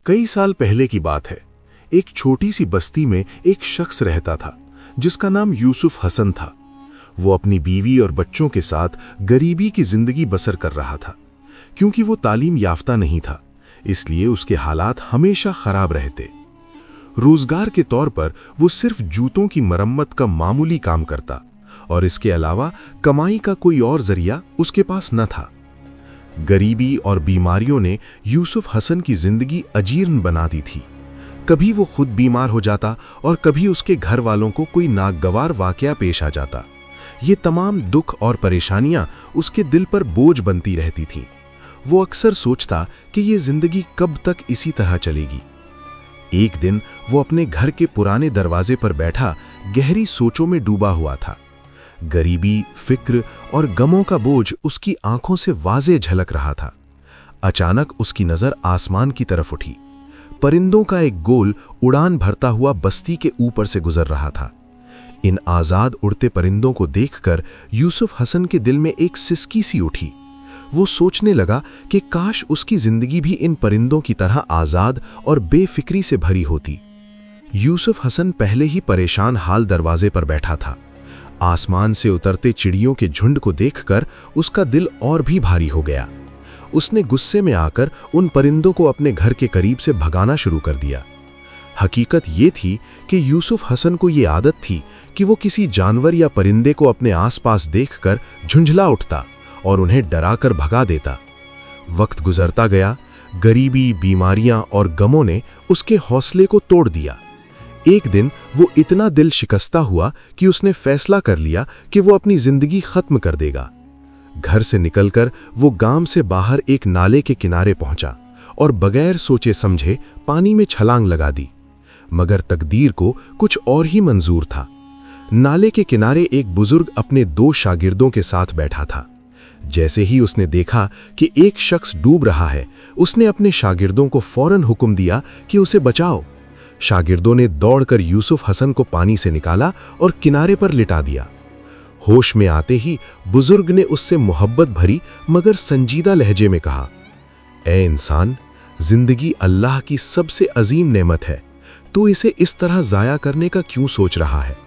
कई साल पहले की बात है। एक छोटी सी बस्ती में एक शख्स रहता था जिसका नाम यूसुफ हसन था। वो अपनी बीवी और बच्चों के साथ गरीबी की जिंदगी बसर कर रहा था। क्योंकि वो तालीम याफ्ता नहीं था, इसलिए उसके हालात हमेशा खराब रहते। रोजगार के तौर पर वो सिर्फ जूतों की मरम्मत का मामूली काम करता और इसके अलावा कमाई का कोई और जरिया उसके पास न था। गरीबी और बीमारियों ने यूसुफ हसन की जिंदगी अजीर्ण बना दी थी। कभी वो खुद बीमार हो जाता और कभी उसके घर वालों को कोई नागवार वाकया पेश आ जाता। ये तमाम दुख और परेशानियां उसके दिल पर बोझ बनती रहती थीं। वो अक्सर सोचता कि ये जिंदगी कब तक इसी तरह चलेगी। एक दिन वो अपने घर के पुराने दरवाजे पर बैठा गहरी सोचों में डूबा हुआ था। गरीबी, फिक्र और गमों का बोझ उसकी आंखों से वाज़े झलक रहा था। अचानक उसकी नजर आसमान की तरफ उठी। परिंदों का एक गोल उड़ान भरता हुआ बस्ती के ऊपर से गुजर रहा था। इन आजाद उड़ते परिंदों को देखकर यूसुफ हसन के दिल में एक सिसकी सी उठी। वो सोचने लगा कि काश उसकी जिंदगी भी इन परिंदों की तरह आजाद और बेफिक्री से भरी होती। यूसुफ हसन पहले ही परेशान हाल दरवाजे पर बैठा था। आसमान से उतरते चिड़ियों के झुंड को देखकर उसका दिल और भी भारी हो गया। उसने गुस्से में आकर उन परिंदों को अपने घर के करीब से भगाना शुरू कर दिया। हकीकत ये थी कि यूसुफ हसन को ये आदत थी कि वो किसी जानवर या परिंदे को अपने आसपास देखकर झुंझला उठता और उन्हें डराकर भगा देता। वक्त गुजरता गया। गरीबी, बीमारियां और गमों ने उसके हौसले को तोड़ दिया। एक दिन वो इतना दिल शिकस्ता हुआ कि उसने फैसला कर लिया कि वो अपनी जिंदगी खत्म कर देगा। घर से निकलकर वो गांव से बाहर एक नाले के किनारे पहुंचा और बगैर सोचे समझे पानी में छलांग लगा दी। मगर तकदीर को कुछ और ही मंजूर था। नाले के किनारे एक बुजुर्ग अपने 2 शागिर्दों के साथ बैठा था। जैसे ही उसने देखा कि एक शख्स डूब रहा है, उसने अपने शागिर्दों को फौरन हुक्म दिया कि उसे बचाओ। शागिर्दों ने दौड़कर यूसुफ हसन को पानी से निकाला और किनारे पर लिटा दिया। होश में आते ही बुजुर्ग ने उससे मोहब्बत भरी मगर संजीदा लहजे में कहा, ए इंसान, जिंदगी अल्लाह की सबसे अजीम नेमत है। तू इसे इस तरह जाया करने का क्यों सोच रहा है?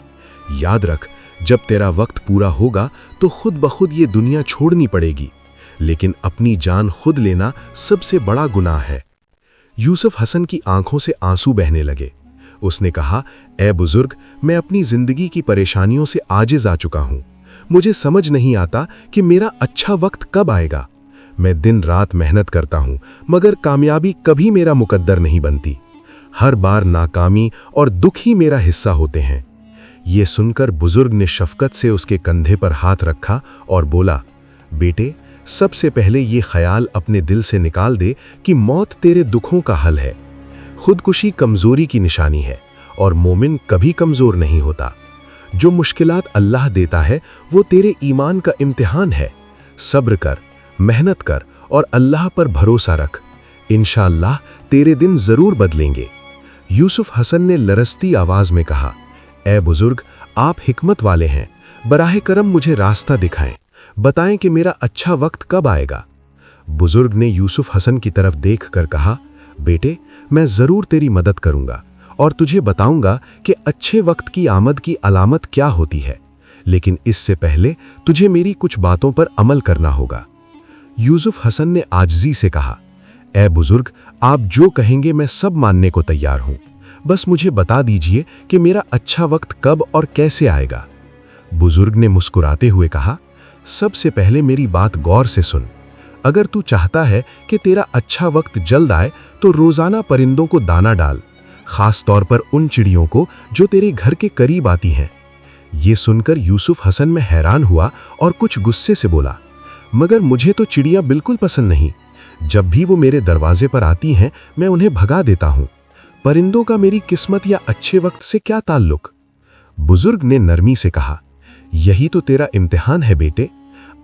याद रख, जब तेरा वक्त पूरा होगा तो खुद ब खुद ये दुनिया छोड़नी पड़ेगी, लेकिन अपनी जान खुद लेना सबसे बड़ा गुनाह है। यूसुफ हसन की आंखों से आंसू बहने लगे। उसने कहा, ए बुजुर्ग, मैं अपनी जिंदगी की परेशानियों से आजिज आ चुका हूं। मुझे समझ नहीं आता कि मेरा अच्छा वक्त कब आएगा। मैं दिन रात मेहनत करता हूं, मगर कामयाबी कभी मेरा मुकद्दर नहीं बनती। हर बार नाकामी और दुख ही मेरा हिस्सा होते हैं। ये सुनकर बुजुर्ग ने शफकत से उसके कंधे पर हाथ रखा और बोला, बेटे, सबसे पहले ये ख्याल अपने दिल से निकाल दे कि मौत तेरे दुखों का हल है। खुदकुशी कमजोरी की निशानी है और मोमिन कभी कमजोर नहीं होता। जो मुश्किलात अल्लाह देता है वो तेरे ईमान का इम्तिहान है। सब्र कर, मेहनत कर और अल्लाह पर भरोसा रख। इंशाअल्लाह तेरे दिन जरूर बदलेंगे। यूसुफ हसन ने लरसती आवाज में कहा, ए बुजुर्ग, आप हिकमत वाले हैं, बराहे करम मुझे रास्ता दिखाएं। बताएं कि मेरा अच्छा वक्त कब आएगा। बुजुर्ग ने यूसुफ हसन की तरफ देखकर कहा, बेटे, मैं जरूर तेरी मदद करूंगा और तुझे बताऊंगा कि अच्छे वक्त की आमद की अलामत क्या होती है, लेकिन इससे पहले तुझे मेरी कुछ बातों पर अमल करना होगा। यूसुफ हसन ने आजिज़ी से कहा, ए बुजुर्ग, आप जो कहेंगे मैं सब मानने को तैयार हूं। बस मुझे बता दीजिए कि मेरा अच्छा वक्त कब और कैसे आएगा। बुजुर्ग ने मुस्कुराते हुए कहा, सबसे पहले मेरी बात गौर से सुन। अगर तू चाहता है कि तेरा अच्छा वक्त जल्द आए तो रोजाना परिंदों को दाना डाल, खास तौर पर उन चिड़ियों को जो तेरे घर के करीब आती हैं। ये सुनकर यूसुफ हसन में हैरान हुआ और कुछ गुस्से से बोला, मगर मुझे तो चिड़ियां बिल्कुल पसंद नहीं। जब भी वो मेरे दरवाजे पर आती हैं मैं उन्हें भगा देता हूं। परिंदों का मेरी किस्मत या अच्छे वक्त से क्या ताल्लुक? बुजुर्ग ने नरमी से कहा, यही तो तेरा इम्तिहान है बेटे।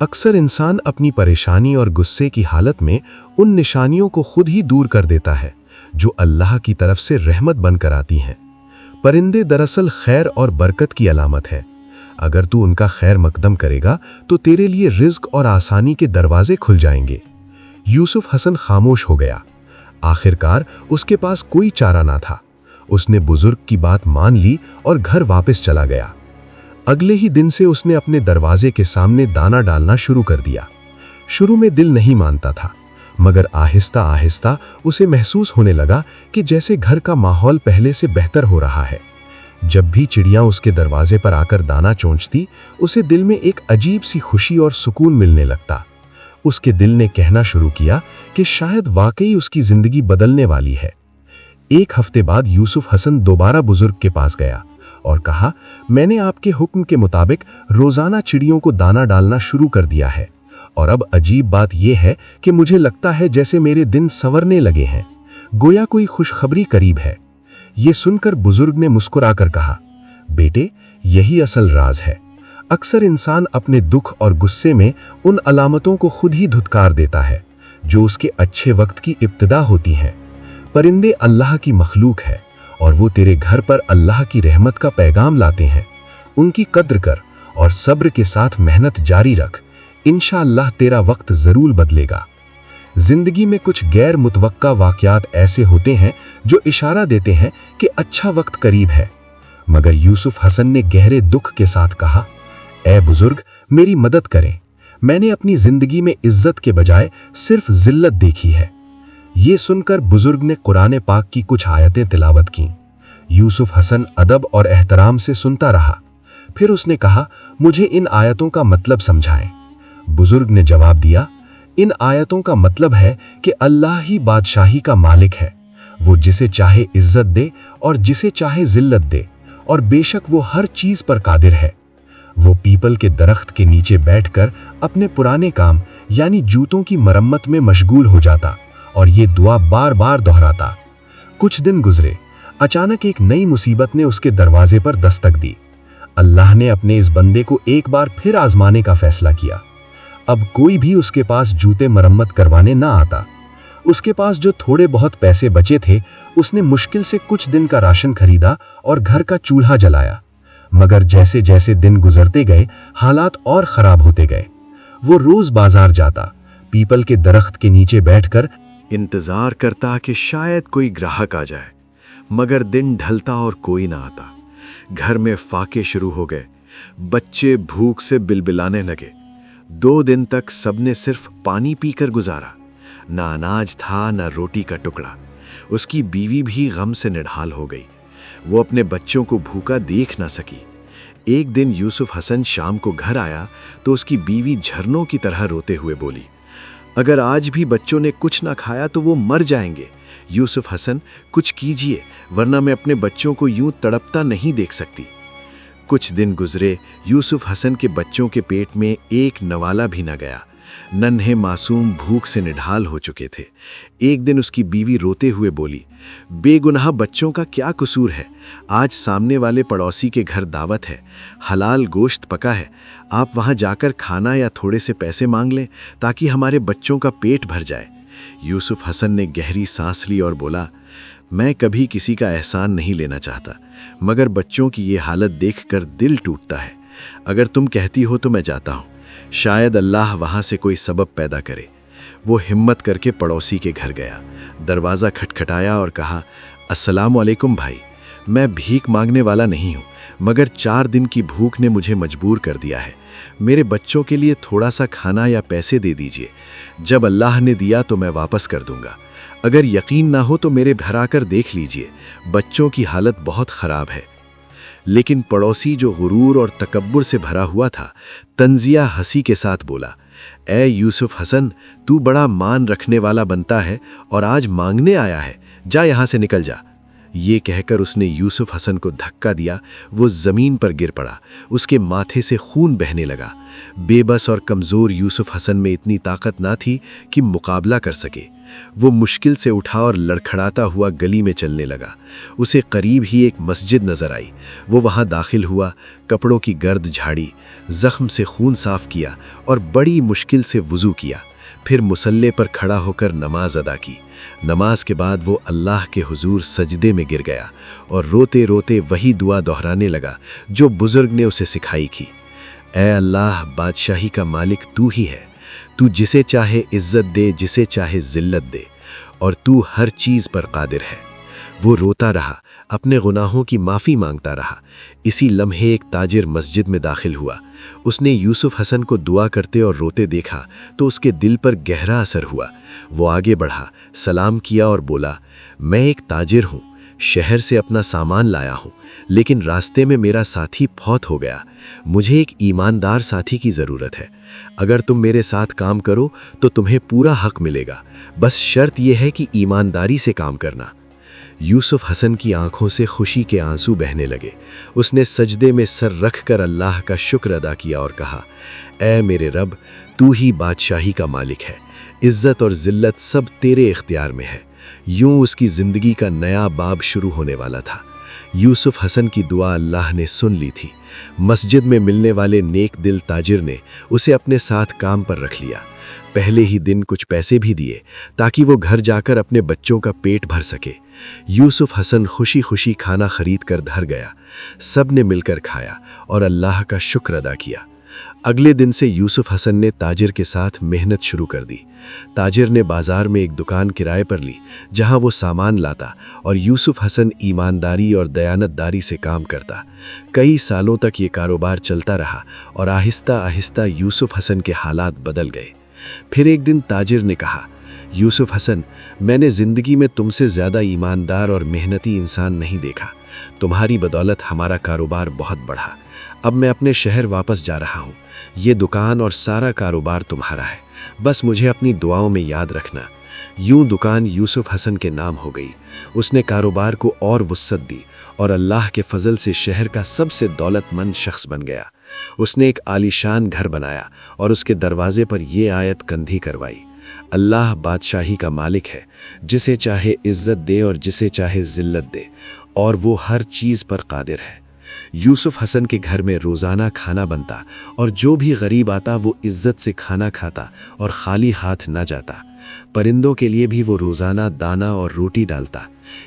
अक्सर इंसान अपनी परेशानी और गुस्से की हालत में उन निशानियों को खुद ही दूर कर देता है जो अल्लाह की तरफ से रहमत बनकर आती हैं। परिंदे दरअसल खैर और बरकत की अलामत है। अगर तू उनका खैर मकदम करेगा तो तेरे लिए रिज्क और आसानी के दरवाजे खुल जाएंगे। यूसुफ हसन खामोश हो गया। آخرکار اس کے پاس کوئی چارہ نہ تھا۔ اس نے بزرگ کی بات مان لی اور گھر واپس چلا گیا۔ اگلے ہی دن سے اس نے اپنے دروازے کے سامنے دانا ڈالنا شروع کر دیا۔ شروع میں دل نہیں مانتا تھا، مگر آہستہ آہستہ اسے محسوس ہونے لگا کہ جیسے گھر کا ماحول پہلے سے بہتر ہو رہا ہے۔ جب بھی چڑیاں اس کے دروازے پر آ کر دانا چونچتی، اسے دل میں ایک عجیب سی خوشی اور سکون ملنے لگتا۔ اس کے دل نے کہنا شروع کیا کہ شاید واقعی اس کی زندگی بدلنے والی ہے۔ ایک ہفتے بعد یوسف حسن دوبارہ بزرگ کے پاس گیا اور کہا، میں نے آپ کے حکم کے مطابق روزانہ چڑیوں کو دانا ڈالنا شروع کر دیا ہے، اور اب عجیب بات یہ ہے کہ مجھے لگتا ہے جیسے میرے دن سنورنے لگے ہیں، گویا کوئی خوشخبری قریب ہے۔ یہ سن کر بزرگ نے مسکرا کر کہا، بیٹے، یہی اصل راز ہے۔ اکثر انسان اپنے دکھ اور غصے میں ان علامتوں کو خود ہی دھتکار دیتا ہے جو اس کے اچھے وقت کی ابتدا ہوتی ہیں۔ پرندے اللہ کی مخلوق ہے اور وہ تیرے گھر پر اللہ کی رحمت کا پیغام لاتے ہیں۔ ان کی قدر کر اور صبر کے ساتھ محنت جاری رکھ، انشاءاللہ تیرا وقت ضرور بدلے گا۔ زندگی میں کچھ غیر متوقع واقعات ایسے ہوتے ہیں جو اشارہ دیتے ہیں کہ اچھا وقت قریب ہے، مگر یوسف حسن نے گہرے دکھ کے ساتھ کہا، اے بزرگ، میری مدد کریں، میں نے اپنی زندگی میں عزت کے بجائے صرف ذلت دیکھی ہے۔ یہ سن کر بزرگ نے قرآن پاک کی کچھ آیتیں تلاوت کیں۔ یوسف حسن ادب اور احترام سے سنتا رہا۔ پھر اس نے کہا، مجھے ان آیتوں کا مطلب سمجھائیں۔ بزرگ نے جواب دیا، ان آیتوں کا مطلب ہے کہ اللہ ہی بادشاہی کا مالک ہے، وہ جسے چاہے عزت دے اور جسے چاہے ذلت دے، اور بے شک وہ ہر چیز پر قادر ہے۔ وہ پیپل کے درخت کے نیچے بیٹھ کر اپنے پرانے کام یعنی جوتوں کی مرمت میں مشغول ہو جاتا اور یہ دعا بار بار دہراتا۔ کچھ دن گزرے، اچانک ایک نئی مصیبت نے اس کے دروازے پر دستک دی۔ اللہ نے اپنے اس بندے کو ایک بار پھر آزمانے کا فیصلہ کیا۔ اب کوئی بھی اس کے پاس جوتے مرمت کروانے نہ آتا۔ اس کے پاس جو تھوڑے بہت پیسے بچے تھے، اس نے مشکل سے کچھ دن کا راشن خریدا اور گھر کا چولہا جلایا، مگر جیسے جیسے دن گزرتے گئے حالات اور خراب ہوتے گئے۔ وہ روز بازار جاتا، پیپل کے درخت کے نیچے بیٹھ کر انتظار کرتا کہ شاید کوئی گراہک آ جائے، مگر دن ڈھلتا اور کوئی نہ آتا۔ گھر میں فاقے شروع ہو گئے، بچے بھوک سے بلبلانے لگے۔ 2 دن تک سب نے صرف پانی پی کر گزارا، نہ اناج تھا نہ روٹی کا ٹکڑا۔ اس کی بیوی بھی غم سے نڈھال ہو گئی، وہ اپنے بچوں کو بھوکا دیکھ نہ سکی۔ ایک دن یوسف حسن شام کو گھر آیا تو اس کی بیوی جھرنوں کی طرح روتے ہوئے بولی، اگر آج بھی بچوں نے کچھ نہ کھایا تو وہ مر جائیں گے۔ یوسف حسن، کچھ کیجئے ورنہ میں اپنے بچوں کو یوں تڑپتا نہیں دیکھ سکتی۔ کچھ دن گزرے، یوسف حسن کے بچوں کے پیٹ میں ایک نوالا بھی نہ گیا۔ ننھے معصوم بھوک سے نڈھال ہو چکے تھے۔ ایک دن اس کی بیوی روتے ہوئے بولی، بے گناہ بچوں کا کیا قصور ہے؟ آج سامنے والے پڑوسی کے گھر دعوت ہے، حلال گوشت پکا ہے، آپ وہاں جا کر کھانا یا تھوڑے سے پیسے مانگ لیں تاکہ ہمارے بچوں کا پیٹ بھر جائے۔ یوسف حسن نے گہری سانس لی اور بولا، میں کبھی کسی کا احسان نہیں لینا چاہتا، مگر بچوں کی یہ حالت دیکھ کر دل ٹوٹتا ہے۔ اگر تم کہتی ہو تو میں جاتا ہوں، شاید اللہ وہاں سے کوئی سبب پیدا کرے۔ وہ ہمت کر کے پڑوسی کے گھر گیا، دروازہ کھٹکھٹایا اور کہا، السلام علیکم بھائی، میں بھیک مانگنے والا نہیں ہوں، مگر 4 دن کی بھوک نے مجھے مجبور کر دیا ہے۔ میرے بچوں کے لیے تھوڑا سا کھانا یا پیسے دے دیجئے، جب اللہ نے دیا تو میں واپس کر دوں گا۔ اگر یقین نہ ہو تو میرے گھر آ کر دیکھ لیجئے، بچوں کی حالت بہت خراب ہے۔ لیکن پڑوسی جو غرور اور تکبر سے بھرا ہوا تھا، طنزیہ ہنسی کے ساتھ بولا، اے یوسف حسن، تو بڑا مان رکھنے والا بنتا ہے اور آج مانگنے آیا ہے، جا یہاں سے نکل جا۔ یہ کہہ کر اس نے یوسف حسن کو دھکا دیا، وہ زمین پر گر پڑا، اس کے ماتھے سے خون بہنے لگا۔ بے بس اور کمزور یوسف حسن میں اتنی طاقت نہ تھی کہ مقابلہ کر سکے۔ وہ مشکل سے اٹھا اور لڑکھڑاتا ہوا گلی میں چلنے لگا۔ اسے قریب ہی ایک مسجد نظر آئی، وہ وہاں داخل ہوا، کپڑوں کی گرد جھاڑی، زخم سے خون صاف کیا اور بڑی مشکل سے وضو کیا، پھر مصلے پر کھڑا ہو کر نماز ادا کی۔ نماز کے بعد وہ اللہ کے حضور سجدے میں گر گیا اور روتے روتے وہی دعا دہرانے لگا جو بزرگ نے اسے سکھائی تھی، اے اللہ، بادشاہی کا مالک تو ہی ہے، تو جسے چاہے عزت دے، جسے چاہے ذلت دے، और तू हर चीज पर कादिर है। वो रोता रहा, अपने गुनाहों की माफ़ी मांगता रहा। इसी लम्हे एक ताजिर मस्जिद में दाखिल हुआ। उसने यूसुफ हसन को दुआ करते और रोते देखा तो उसके दिल पर गहरा असर हुआ। वो आगे बढ़ा, सलाम किया और बोला, मैं एक ताजिर हूँ, शहर से अपना सामान लाया हूँ, लेकिन रास्ते में मेरा साथी फौत हो गया। मुझे एक ईमानदार साथी की ज़रूरत है। अगर तुम मेरे साथ काम करो तो तुम्हें पूरा हक मिलेगा, बस शर्त यह है कि ईमानदारी से काम करना। यूसुफ हसन की आंखों से खुशी के आंसू बहने लगे। उसने सजदे में सर रखकर अल्लाह का शुक्र अदा किया और कहा, ऐ मेरे रब, तू ही बादशाही का मालिक है, इज्जत और जिल्लत सब तेरे इख्तियार में है। यूं उसकी ज़िंदगी का नया बाब शुरू होने वाला था। यूसुफ हसन की दुआ अल्लाह ने सुन ली थी। मस्जिद में मिलने वाले नेक दिल ताजिर ने उसे अपने साथ काम पर रख लिया। पहले ही दिन कुछ पैसे भी दिए ताकि वो घर जाकर अपने बच्चों का पेट भर सके। यूसुफ हसन खुशी खुशी खाना खरीद कर घर गया। सब ने मिलकर खाया और अल्लाह का शुक्र अदा किया। अगले दिन से यूसुफ हसन ने ताजिर के साथ मेहनत शुरू कर दी। ताजिर ने बाजार में एक दुकान किराए पर ली जहां वो सामान लाता और यूसुफ हसन ईमानदारी और दयानतदारी से काम करता। कई सालों तक ये कारोबार चलता रहा और आहिस्ता आहिस्ता यूसुफ हसन के हालात बदल गए। फिर एक दिन ताजिर ने कहा, यूसुफ हसन, मैंने ज़िंदगी में तुमसे ज़्यादा ईमानदार और मेहनती इंसान नहीं देखा। तुम्हारी बदौलत हमारा कारोबार बहुत बढ़ा। अब मैं अपने शहर वापस जा रहा हूँ। ये दुकान और सारा कारोबार तुम्हारा है, बस मुझे अपनी दुआओं में याद रखना। यूं दुकान यूसुफ हसन के नाम हो गई। उसने कारोबार को और वुस्सत दी और अल्लाह के फजल से शहर का सबसे दौलतमंद शख्स बन गया। उसने एक आलीशान घर बनाया और उसके दरवाजे पर यह आयत कंधी करवाई, अल्लाह बादशाही का मालिक है, जिसे चाहे इज्जत दे और जिसे चाहे जिल्लत दे, और वो हर चीज़ पर कादिर है। यूसुफ हसन के घर में रोज़ाना खाना बनता और जो भी गरीब आता वो इज्जत से खाना खाता और खाली हाथ न जाता। परिंदों के लिए भी वो रोज़ाना दाना और रोटी डालता।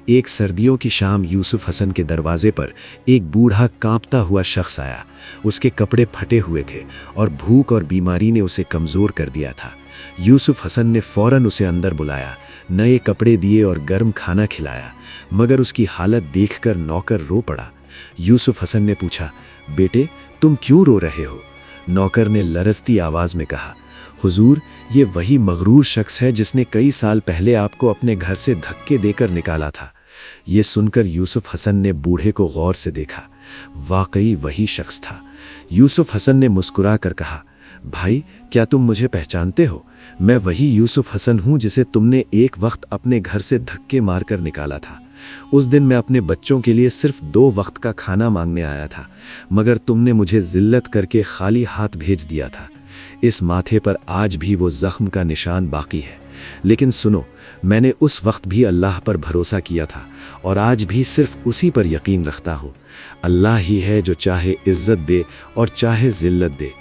एक सर्दियों की शाम यूसुफ हसन के दरवाजे पर एक बूढ़ा कांपता हुआ शख्स आया। उसके कपड़े फटे हुए थे और भूख और बीमारी ने उसे कमज़ोर कर दिया था। यूसुफ हसन ने फौरन उसे अंदर बुलाया, नए कपड़े दिए और गर्म खाना खिलाया, मगर उसकी हालत देखकर नौकर रो पड़ा। यूसुफ हसन ने पूछा, बेटे तुम क्यों रो रहे हो? नौकर ने लरजती आवाज़ में कहा, हुजूर, ये वही मगरूर शख्स है जिसने कई साल पहले आपको अपने घर से धक्के देकर निकाला था। ये सुनकर यूसुफ हसन ने बूढ़े को गौर से देखा। वाकई वही शख्स था। यूसुफ हसन ने मुस्कुरा कर कहा, भाई क्या तुम मुझे पहचानते हो? मैं वही यूसुफ हसन हूँ जिसे तुमने एक वक्त अपने घर से धक्के मारकर निकाला था। उस दिन मैं अपने बच्चों के लिए सिर्फ 2 वक्त का खाना मांगने आया था, मगर तुमने मुझे जिल्लत करके खाली हाथ भेज दिया था। इस माथे पर आज भी वो जख्म का निशान बाकी है। लेकिन सुनो, मैंने उस वक्त भी अल्लाह पर भरोसा किया था और आज भी सिर्फ उसी पर यकीन रखता हूँ। अल्लाह ही है जो चाहे इज्जत दे और चाहे जिल्लत दे।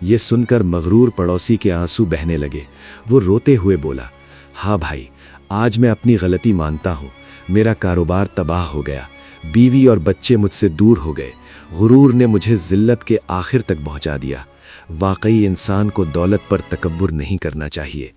ये सुनकर मगरूर पड़ोसी के आंसू बहने लगे। वो रोते हुए बोला, हाँ भाई, आज मैं अपनी गलती मानता हूँ। मेरा कारोबार तबाह हो गया, बीवी और बच्चे मुझसे दूर हो गए। गुरूर ने मुझे जिल्लत के आखिर तक पहुँचा दिया। वाकई इंसान को दौलत पर तकब्बुर नहीं करना चाहिए।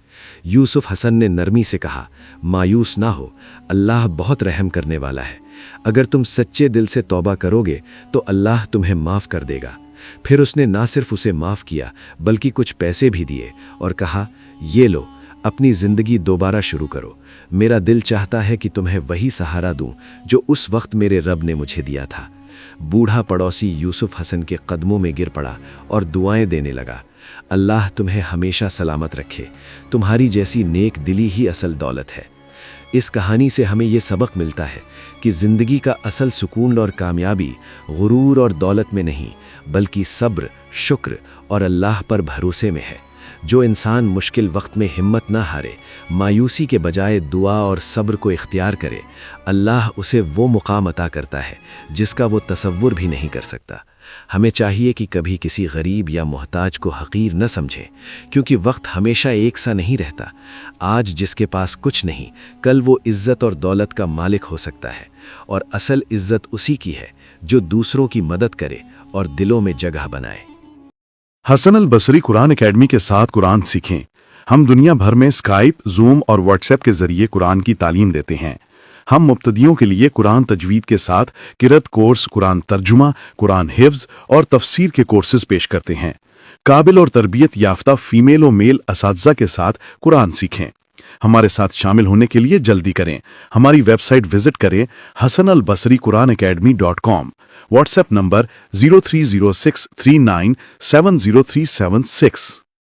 यूसुफ हसन ने नरमी से कहा, मायूस ना हो, अल्लाह बहुत रहम करने वाला है। अगर तुम सच्चे दिल से तौबा करोगे तो अल्लाह तुम्हें माफ़ कर देगा। फिर उसने ना सिर्फ उसे माफ़ किया बल्कि कुछ पैसे भी दिए और कहा, ये लो, अपनी ज़िंदगी दोबारा शुरू करो। मेरा दिल चाहता है कि तुम्हें वही सहारा दूं जो उस वक्त मेरे रब ने मुझे दिया था। बूढ़ा पड़ोसी यूसुफ हसन के कदमों में गिर पड़ा और दुआएं देने लगा, अल्लाह तुम्हें हमेशा सलामत रखे। तुम्हारी जैसी नेक दिली ही असल दौलत है। इस कहानी से हमें ये सबक मिलता है कि ज़िंदगी का असल सुकून और कामयाबी गुरूर और दौलत में नहीं, बल्कि सब्र, शुक्र और अल्लाह पर भरोसे में है। जो इंसान मुश्किल वक्त में हिम्मत न हारे, मायूसी के बजाय दुआ और सब्र को इख्तियार करे, अल्लाह उसे वो मुकाम अता करता है जिसका वो तसव्वुर भी नहीं कर सकता। हमें चाहिए कि कभी किसी गरीब या मोहताज को हकीर न समझें, क्योंकि वक्त हमेशा एक सा नहीं रहता। आज जिसके पास कुछ नहीं, कल वो इज्जत और दौलत का मालिक हो सकता है। और असल इज्जत उसी की है जो दूसरों की मदद करे और दिलों में जगह बनाए। हसन अल बसरी कुरान एकेडमी के साथ कुरान सीखें। ہم دنیا بھر میں اسکائپ، زوم اور واٹس ایپ کے ذریعے قرآن کی تعلیم دیتے ہیں۔ ہم مبتدیوں کے لیے قرآن تجوید کے ساتھ قرأت کورس، قرآن ترجمہ، قرآن حفظ اور تفسیر کے کورسز پیش کرتے ہیں۔ قابل اور تربیت یافتہ فیمیل و میل اساتذہ کے ساتھ قرآن سیکھیں۔ ہمارے ساتھ شامل ہونے کے لیے جلدی کریں۔ ہماری ویب سائٹ وزٹ کریں hasanalbasriquranacademy.com۔ What's app number 030639703776۔